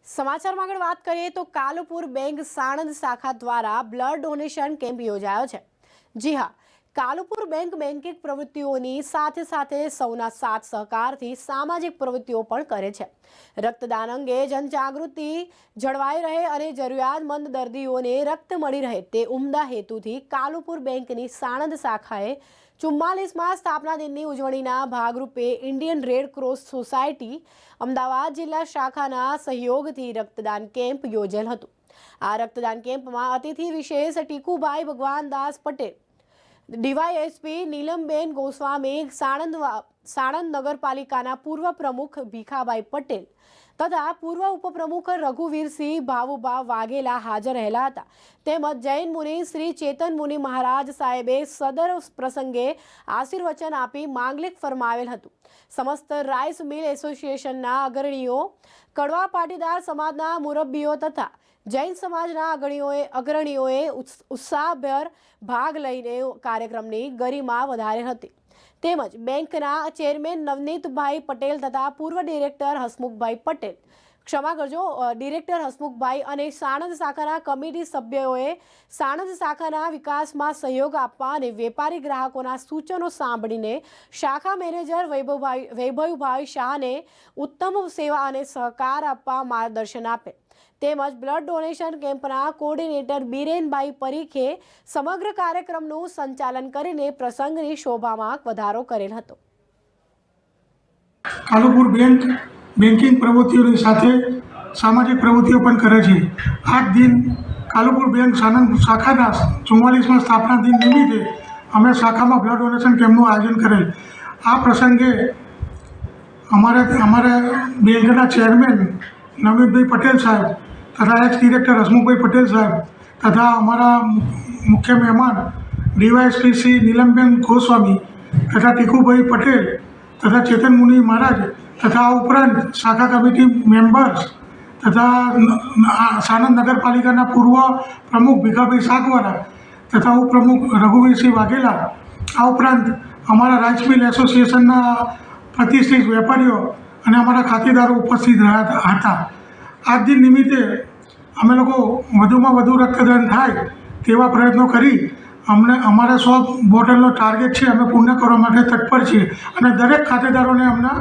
સમાચારમાં આગળ વાત કરીએ તો કાલુપુર બેંક સાણંદ શાખા દ્વારા બ્લડ ડોનેશન કેમ્પ યોજાયો છે। જી હા, કાલુપુર બેંક બેંકિંગ પ્રવૃત્તિઓની સાથે સાથે સૌના સાથ સહકારથી સામાજિક પ્રવૃત્તિઓ પણ કરે છે। રક્તદાન અંગે જનજાગૃતિ જળવાઈ રહે અને જરૂરિયાતમંદ દર્દીઓને રક્ત મળી રહે તે ઉમદા હેતુથી કાલુપુર બેંકની સાણંદ શાખાએ 44માં સ્થાપના દિનની ઉજવણીના ભાગરૂપે Indian red cross society Ahmedabad જિલ્લા શાખાના સહયોગથી રક્તદાન કેમ્પ યોજેલ હતું। આ રક્તદાન કેમ્પમાં અતિથિ વિશેષ ટીકુભાઈ ભગવાનદાસ પટેલ, ડીવાયએસપી નીલમબેન ગોસ્વામી, સાણંદ નગરપાલિકાના પૂર્વ પ્રમુખ ભીખાભાઈ પટેલ તથા પૂર્વ ઉપપ્રમુખ રઘુવીરસિંહ ભાવુભા વાઘેલા હાજર રહેલા હતા। તેમજ જૈન મુનિ શ્રી ચેતન મુનિ મહારાજ સાહેબે સદર પ્રસંગે આશીર્વચન આપી માંગલિક ફરમાવેલ હતું। સમસ્ત રાઈસ મિલ એસોસિએશનના અગ્રણીઓ, કડવા પાટીદાર સમાજના મુરબ્બીઓ તથા જૈન સમાજના અગ્રણીઓએ ઉત્સાહભેર ભાગ લઈને કાર્યક્રમની ગરિમા વધારેલ હતી। તેમજ બેંકના ચેરમેન નવનીતભાઈ પટેલ તથા પૂર્વ ડિરેક્ટર હસમુખભાઈ પટેલ, ડિરેક્ટર હસમુખભાઈ અને સાણંદ શાખાના કમિટી સભ્યોએ સાણંદ શાખાના વિકાસમાં સહયોગ આપવા અને વેપારી ગ્રાહકોના સૂચનો સાંભળીને શાખા મેનેજર વૈભવભાઈ શાહને ઉત્તમ સેવા અને સહકાર આપવા માર્ગદર્શન આપે। તેમજ બ્લડ ડોનેશન કેમ્પના કોર્ડિનેટર બીરેનભાઈ પરીખે સમગ્ર કાર્યક્રમનું સંચાલન કરીને પ્રસંગની શોભામાં વધારો કરેલ હતો। કાલુપુર બેંક બેન્કિંગ પ્રવૃત્તિઓની સાથે સામાજિક પ્રવૃત્તિઓ પણ કરે છે। આ દિન કાલુપુર બેંક સાણંદ શાખાના 44માં સ્થાપના દિન નિમિત્તે અમે શાખામાં બ્લડ ડોનેશન કેમ્પનું આયોજન કરેલ। આ પ્રસંગે અમારા બેંકના ચેરમેન નવનીતભાઈ પટેલ સાહેબ તથા એક્સ ડિરેક્ટર હસમુખભાઈ પટેલ સાહેબ તથા અમારા મુખ્ય મહેમાન ડીવાયએસપી શ્રી નીલમબેન ગોસ્વામી તથા ટીકુભાઈ પટેલ તથા ચેતન મુનિ મહારાજ તથા આ ઉપરાંત શાખા કમિટી મેમ્બર્સ તથા સાણંદ નગરપાલિકાના પૂર્વ પ્રમુખ ભીખાભાઈ સાગવાલા તથા ઉપપ્રમુખ રઘુવીરસિંહ વાઘેલા, આ ઉપરાંત અમારા રાઈસ મિલ એસોસિએશનના પ્રતિષ્ઠિત વેપારીઓ અને અમારા ખાતેદારો ઉપસ્થિત રહ્યા હતા। આ દિન નિમિત્તે અમે લોકો વધુમાં વધુ રક્તદાન થાય તેવા પ્રયત્નો કરી અમારા 100 બોટલનો ટાર્ગેટ છે, અમે પૂર્ણ કરવા માટે તત્પર છીએ અને દરેક ખાતેદારોને અમને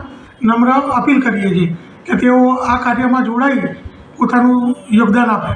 નમ્ર અપીલ કરીએ છીએ કે તેઓ આ કાર્યમાં જોડાઈ પોતાનું યોગદાન આપે।